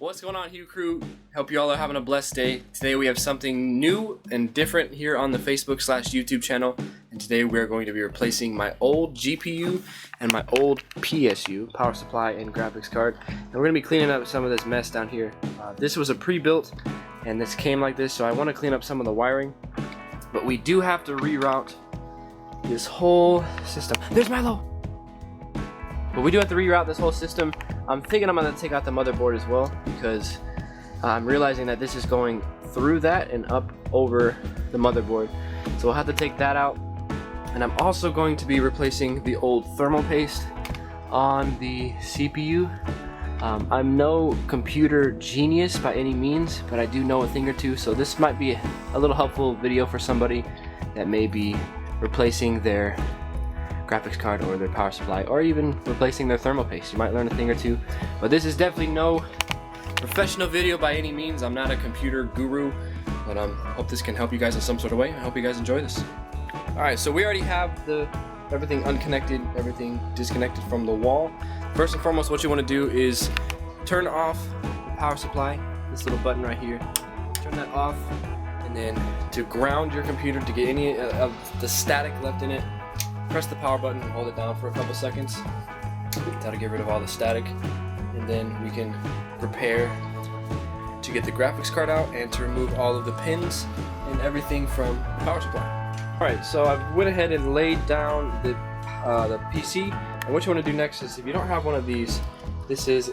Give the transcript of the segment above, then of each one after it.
What's going on, Hue Crew? Hope you all are having a blessed day. Today we have something new and different here on the Facebook/YouTube channel, and today we're going to be replacing my old GPU and my old PSU, power supply and graphics card. And we're going to be cleaning up some of this mess down here. This was a pre-built and this came like this, so I want to clean up some of the wiring, but we do have to reroute this whole system. There's Milo! But we do have to reroute this whole system. I'm thinking I'm going to take out the motherboard as well, because I'm realizing that this is going through that and up over the motherboard. So we'll have to take that out. And I'm also going to be replacing the old thermal paste on the CPU. I'm no computer genius by any means, but I do know a thing or two. So this might be a little helpful video for somebody that may be replacing their graphics card or their power supply, or even replacing their thermal paste. You might learn a thing or two, but this is definitely no professional video by any means. I'm not a computer guru, but I hope this can help you guys in some sort of way. I hope you guys enjoy this. Alright, so we already have everything unconnected, everything disconnected from the wall. First and foremost, what you want to do is turn off the power supply, this little button right here. Turn that off, and then to ground your computer, to get any of the static left in it, press the power button and hold it down for a couple seconds. That'll get rid of all the static, and then we can prepare to get the graphics card out and to remove all of the pins and everything from the power supply. Alright, so I went ahead and laid down the PC, and what you want to do next is, if you don't have one of these, this is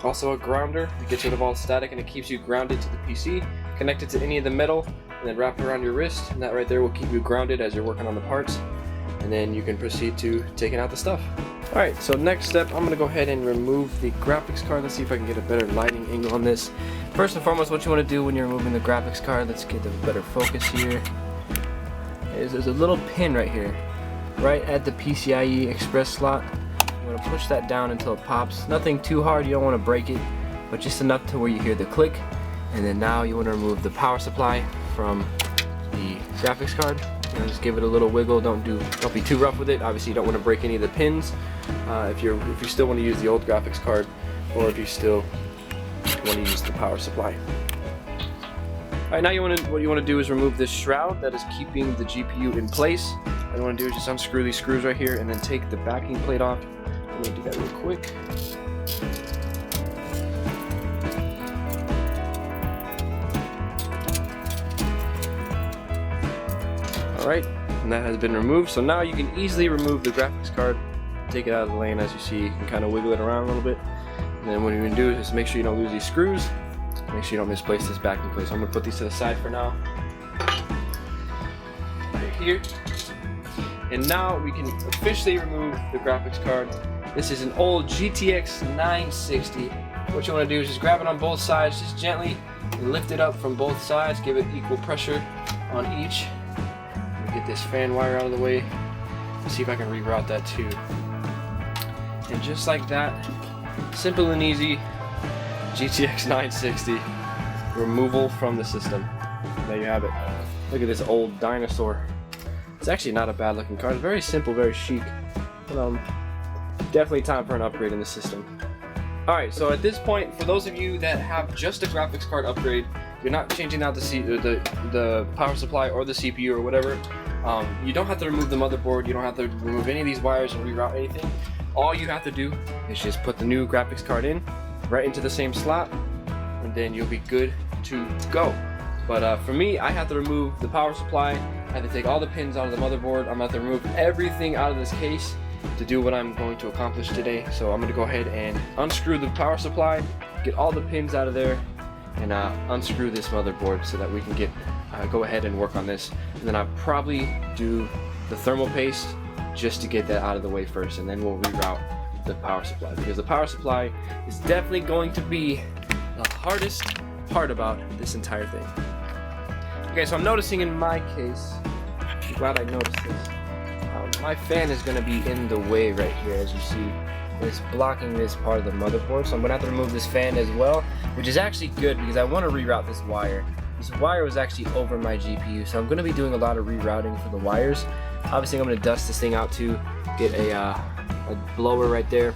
also a grounder. It gets rid of all the static and it keeps you grounded to the PC, connected to any of the metal, and then wrap it around your wrist, and that right there will keep you grounded as you're working on the parts. And then you can proceed to taking out the stuff. Alright, so next step, I'm going to go ahead and remove the graphics card. Let's see if I can get a better lighting angle on this. First and foremost, what you want to do when you're removing the graphics card, let's get a better focus here, is there's a little pin right here, right at the PCIe Express slot. You want to push that down until it pops. Nothing too hard, you don't want to break it, but just enough to where you hear the click. And then now you want to remove the power supply from the graphics card. Just give it a little wiggle. Don't be too rough with it. Obviously, you don't want to break any of the pins. If you still want to use the old graphics card, or if you still want to use the power supply. All right, now what you want to do is remove this shroud that is keeping the GPU in place. What you want to do is just unscrew these screws right here, and then take the backing plate off. I'm going to do that real quick. Alright, and that has been removed, so now you can easily remove the graphics card, take it out of the lane. As you see, you can kind of wiggle it around a little bit, and then what you're going to do is just make sure you don't lose these screws, make sure you don't misplace this backing plate. So I'm going to put these to the side for now, right here, and now we can officially remove the graphics card. This is an old GTX 960. What you want to do is just grab it on both sides, just gently lift it up from both sides, give it equal pressure on each. Get this fan wire out of the way. Let's see if I can reroute that too. And just like that, simple and easy, GTX 960 removal from the system. There you have it. Look at this old dinosaur. It's actually not a bad looking card. It's very simple, very chic. But definitely time for an upgrade in the system. Alright, so at this point, for those of you that have just a graphics card upgrade, you're not changing out the power supply or the CPU or whatever, you don't have to remove the motherboard, you don't have to remove any of these wires and reroute anything. All you have to do is just put the new graphics card in, right into the same slot, and then you'll be good to go. But for me, I have to remove the power supply, I have to take all the pins out of the motherboard, I'm going to have to remove everything out of this case to do what I'm going to accomplish today. So I'm going to go ahead and unscrew the power supply, get all the pins out of there, and unscrew this motherboard so that we can go ahead and work on this. And then I'll probably do the thermal paste just to get that out of the way first, and then we'll reroute the power supply, because the power supply is definitely going to be the hardest part about this entire thing. Okay, so I'm noticing in my case, I'm glad I noticed this, my fan is going to be in the way right here, as you see. It's blocking this part of the motherboard, so I'm going to have to remove this fan as well, which is actually good because I want to reroute this wire. This wire was actually over my GPU, so I'm going to be doing a lot of rerouting for the wires. Obviously I'm going to dust this thing out too, get a blower right there,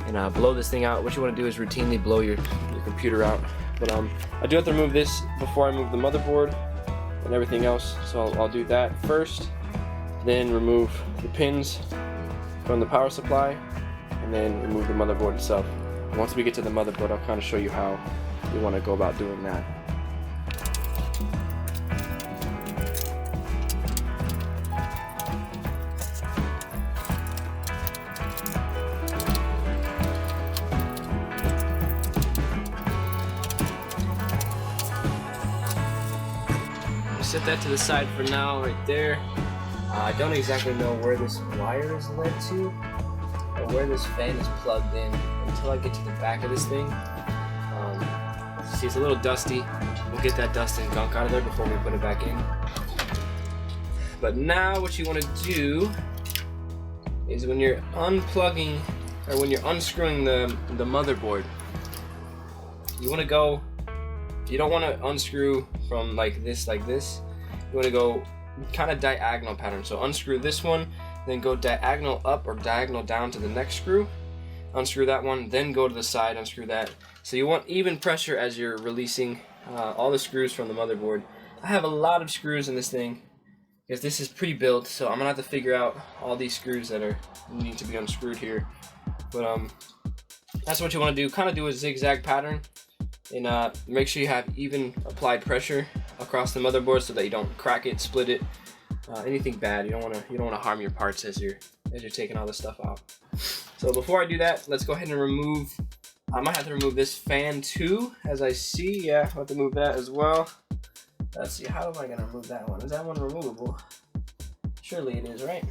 and blow this thing out. What you want to do is routinely blow your computer out. But I do have to remove this before I move the motherboard and everything else, so I'll do that first, then remove the pins from the power supply, and then remove the motherboard itself. And once we get to the motherboard, I'll kind of show you how we want to go about doing that. Set that to the side for now, right there. I don't exactly know where this wire is led to, or where this fan is plugged in, until I get to the back of this thing. See, it's a little dusty. We'll get that dust and gunk out of there before we put it back in. But now what you want to do is when you're unplugging, or when you're unscrewing the motherboard, you want to go, you don't want to unscrew from like this. You want to go kind of diagonal pattern. So unscrew this one, then go diagonal up or diagonal down to the next screw. Unscrew that one, then go to the side, unscrew that. So you want even pressure as you're releasing all the screws from the motherboard. I have a lot of screws in this thing because this is pre-built, so I'm gonna have to figure out all these screws that need to be unscrewed here. But that's what you want to do. Kind of do a zigzag pattern, and make sure you have even applied pressure across the motherboard so that you don't crack it, split it, anything bad. You don't want to harm your parts as you're taking all this stuff out. So before I do that, let's go ahead and remove. I might have to remove this fan too, as I see. Yeah, I'll have to move that as well. Let's see, how am I gonna remove that one? Is that one removable? Surely it is, right?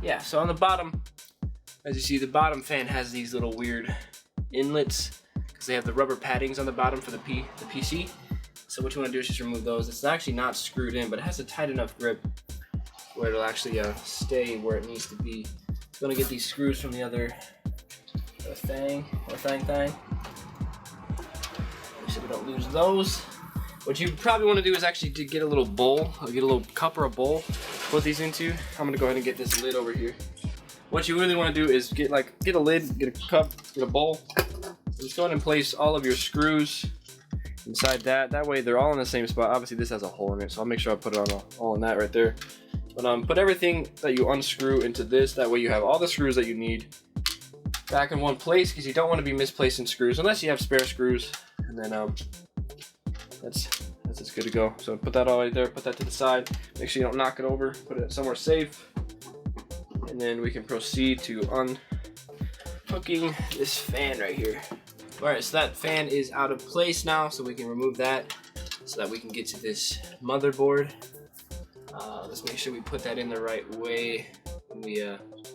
Yeah. So on the bottom, as you see, the bottom fan has these little weird inlets because they have the rubber paddings on the bottom for the PC. So what you want to do is just remove those. It's actually not screwed in, but it has a tight enough grip where it'll actually stay where it needs to be. I'm gonna get these screws from the other thing. Make sure we don't lose those. What you probably want to do is actually to get a little bowl, or get a little cup or a bowl, put these into. I'm gonna go ahead and get this lid over here. What you really want to do is get a lid, get a cup, get a bowl. Just go ahead and place all of your screws inside that. That way they're all in the same spot. Obviously this has a hole in it, so I'll make sure I put it all in that right there. But put everything that you unscrew into this. That way you have all the screws that you need back in one place, because you don't want to be misplacing screws unless you have spare screws. And then that's just good to go. So put that all right there. Put that to the side. Make sure you don't knock it over. Put it somewhere safe. And then we can proceed to unhooking this fan right here. Alright, so that fan is out of place now, so we can remove that so that we can get to this motherboard. Let's make sure we put that in the right way when we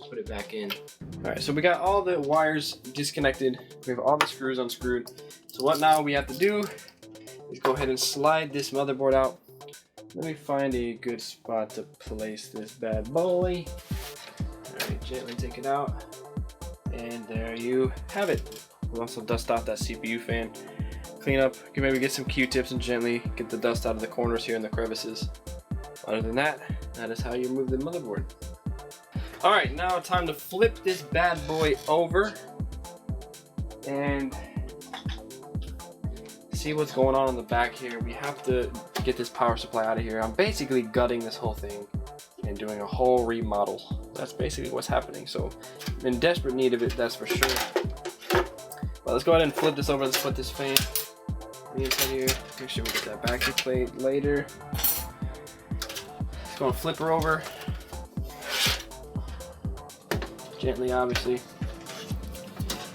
put it back in. Alright, so we got all the wires disconnected. We have all the screws unscrewed. So what now we have to do is go ahead and slide this motherboard out. Let me find a good spot to place this bad boy. Alright, gently take it out. And there you have it. We'll also dust off that CPU fan. Clean up, maybe get some Q-tips and gently get the dust out of the corners here and the crevices. Other than that, that is how you remove the motherboard. Alright, now time to flip this bad boy over and see what's going on in the back here. We have to get this power supply out of here. I'm basically gutting this whole thing and doing a whole remodel. That's basically what's happening. So I'm in desperate need of it, that's for sure. But let's go ahead and flip this over. Let's put this fan on the inside here. Make sure we get that backing plate later. Let's go and flip her over. Gently, obviously.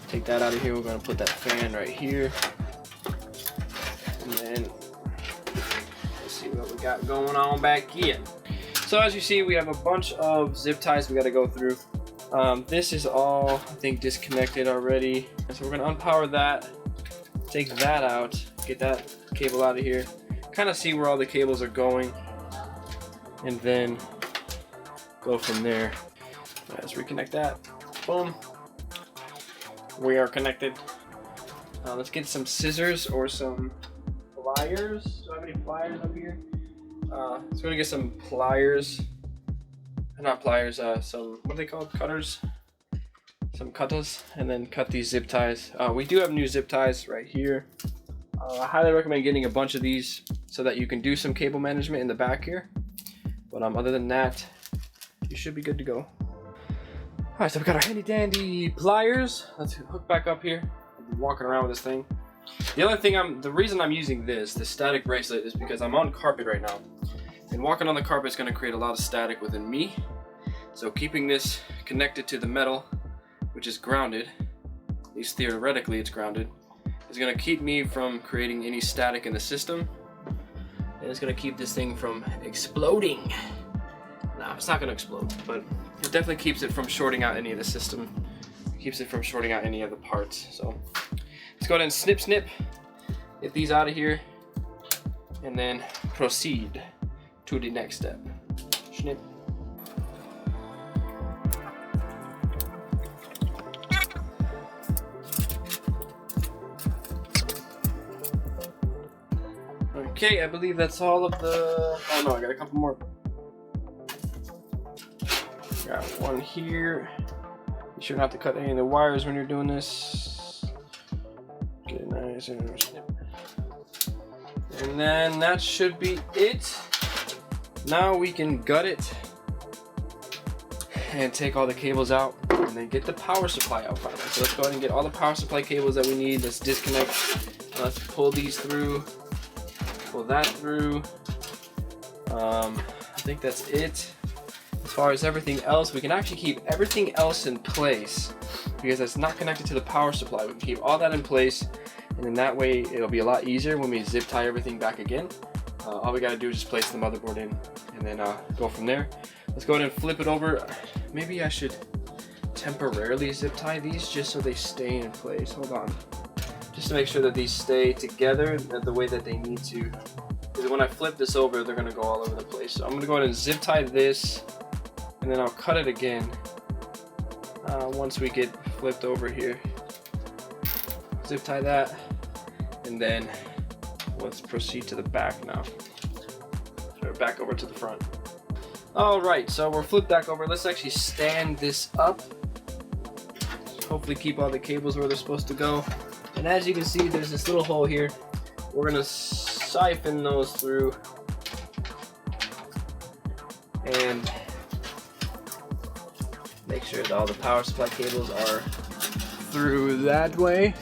Take that out of here. We're going to put that fan right here. And then let's see what we got going on back here. So as you see, we have a bunch of zip ties we got to go through. This is all, I think, disconnected already. So we're going to unpower that, take that out, get that cable out of here, kind of see where all the cables are going, and then go from there. Let's reconnect that. Boom. We are connected. Let's get some scissors or some pliers. Do I have any pliers up here? So we're gonna get some pliers. Not pliers, some, what are they called? Cutters. some cutters and then cut these zip ties. We do have new zip ties right here. I highly recommend getting a bunch of these so that you can do some cable management in the back here. But other than that, you should be good to go. Alright, so we got our handy dandy pliers. Let's hook back up here. I've been walking around with this thing. The reason I'm using this static bracelet, is because I'm on carpet right now. And walking on the carpet is going to create a lot of static within me. So keeping this connected to the metal, which is grounded, at least theoretically it's grounded, is going to keep me from creating any static in the system. And it's going to keep this thing from exploding. Nah, it's not going to explode, but it definitely keeps it from shorting out any of the system. It keeps it from shorting out any of the parts. So let's go ahead and snip, get these out of here, and then proceed to the next step. Snip. Okay, I believe that's all of the... Oh no, I got a couple more. Got one here. You shouldn't have to cut any of the wires when you're doing this. Get it nice and snip. And then that should be it. Now we can gut it and take all the cables out and then get the power supply out finally. So let's go ahead and get all the power supply cables that we need. Let's disconnect. Let's pull these through. Pull that through. I think that's it. As far as everything else, we can actually keep everything else in place because it's not connected to the power supply. We can keep all that in place, and then that way it'll be a lot easier when we zip tie everything back again. All we gotta do is just place the motherboard in and then go from there. Let's go ahead and flip it over. Maybe I should temporarily zip tie these just so they stay in place. Hold on. Just to make sure that these stay together the way that they need to. Because when I flip this over, they're gonna go all over the place. So I'm gonna go ahead and zip tie this, and then I'll cut it again once we get flipped over here. Zip tie that, and then let's proceed to the back now. Or back over to the front. Alright, so we're flipped back over. Let's actually stand this up. Hopefully keep all the cables where they're supposed to go. And as you can see, there's this little hole here. We're gonna siphon those through and make sure that all the power supply cables are through that way.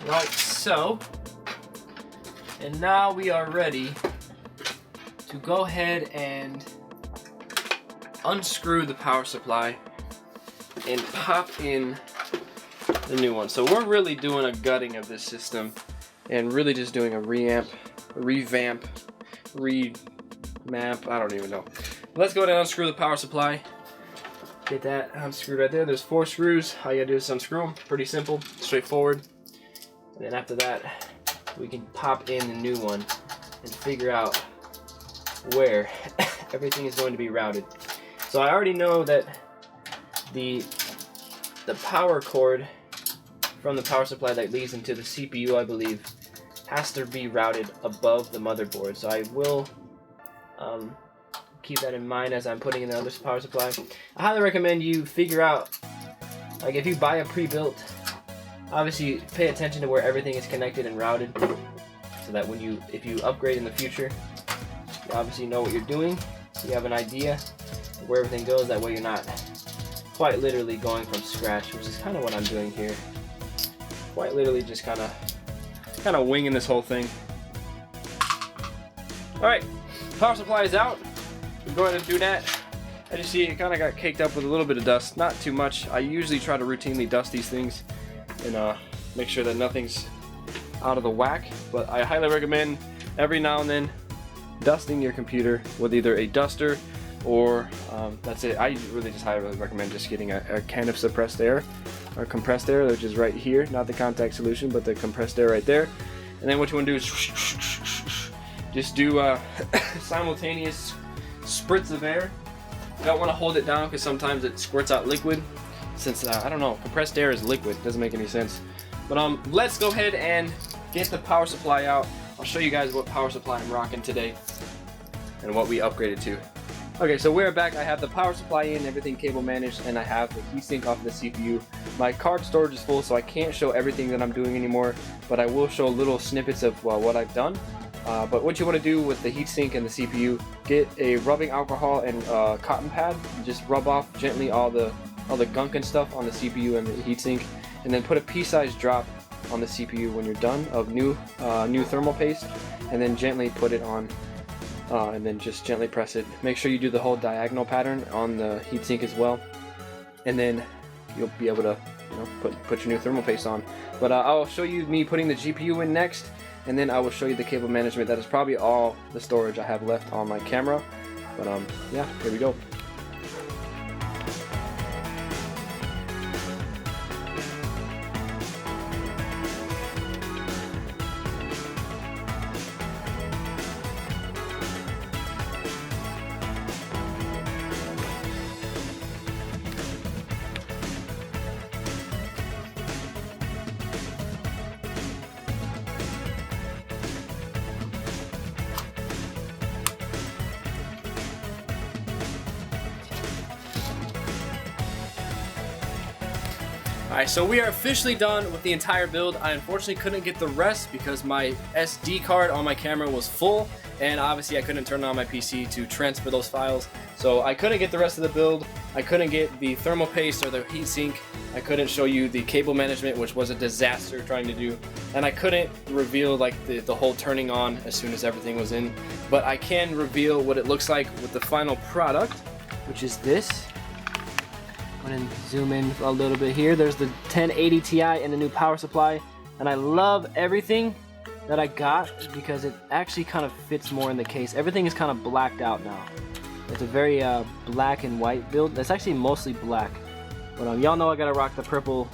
Right, so, and now we are ready to go ahead and unscrew the power supply and pop in the new one. So we're really doing a gutting of this system and really just doing a revamp, I don't even know. Let's go ahead and unscrew the power supply. Get that unscrewed right there. There's 4 screws. All you gotta do is unscrew them. Pretty simple, straightforward. And then after that, we can pop in the new one and figure out where everything is going to be routed. So I already know that the power cord from the power supply that leads into the CPU, I believe, has to be routed above the motherboard. So I will keep that in mind as I'm putting in the other power supply. I highly recommend you figure out, like if you buy a pre-built, obviously pay attention to where everything is connected and routed so that if you upgrade in the future, you obviously know what you're doing. You have an idea of where everything goes. That way you're not quite literally going from scratch, which is kind of what I'm doing here. Quite literally just kind of winging this whole thing. Alright, power supply is out. We go ahead and do that. As you see, it kind of got caked up with a little bit of dust. Not too much. I usually try to routinely dust these things and make sure that nothing's out of the whack, but I highly recommend every now and then dusting your computer with either a duster or that's it. I really just highly recommend just getting a can of suppressed air or compressed air, which is right here, not the contact solution but the compressed air right there. And then what you want to do is just do simultaneous spritz of air. You don't want to hold it down because sometimes it squirts out liquid. Since I don't know, compressed air is liquid, doesn't make any sense. But let's go ahead and get the power supply out. I'll show you guys what power supply I'm rocking today and what we upgraded to. Okay, so we're back. I have the power supply in, everything cable managed, and I have the heatsink off the CPU. My card storage is full, so I can't show everything that I'm doing anymore, but I will show little snippets of what I've done. But what you want to do with the heatsink and the CPU, get a rubbing alcohol and cotton pad. Just rub off gently all the gunk and stuff on the CPU and the heatsink, and then put a pea-sized drop on the CPU when you're done of new thermal paste, and then gently put it on, and then just gently press it. Make sure you do the whole diagonal pattern on the heatsink as well, and then you'll be able to put your new thermal paste on. But I'll show you me putting the GPU in next, and then I will show you the cable management. That is probably all the storage I have left on my camera. But yeah, here we go. Alright, so we are officially done with the entire build. I unfortunately couldn't get the rest because my SD card on my camera was full, and obviously I couldn't turn on my PC to transfer those files. So I couldn't get the rest of the build. I couldn't get the thermal paste or the heatsink. I couldn't show you the cable management, which was a disaster trying to do. And I couldn't reveal like the whole turning on as soon as everything was in. But I can reveal what it looks like with the final product, which is this. And zoom in a little bit here. There's the 1080 Ti and the new power supply, and I love everything that I got because it actually kind of fits more in the case. Everything is kind of blacked out now. It's a very black and white build. That's actually mostly black, but y'all know I gotta rock the purple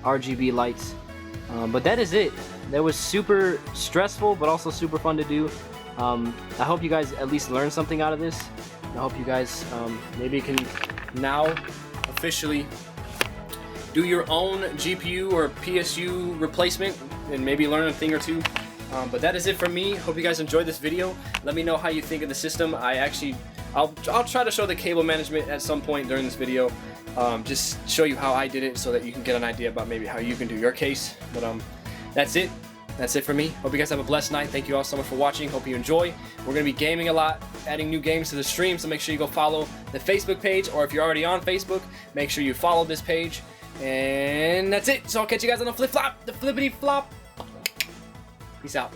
RGB lights. But that is it. That was super stressful but also super fun to do. I hope you guys at least learned something out of this. I hope you guys maybe can now officially do your own GPU or PSU replacement and maybe learn a thing or two. But that is it for me. Hope you guys enjoyed this video. Let me know how you think of the system. I'll try to show the cable management at some point during this video. Just show you how I did it so that you can get an idea about maybe how you can do your case. But that's it. That's it for me. Hope you guys have a blessed night. Thank you all so much for watching. Hope you enjoy. We're going to be gaming a lot, adding new games to the stream, so make sure you go follow the Facebook page, or if you're already on Facebook, make sure you follow this page. And that's it. So I'll catch you guys on the flip-flop, the flippity-flop. Peace out.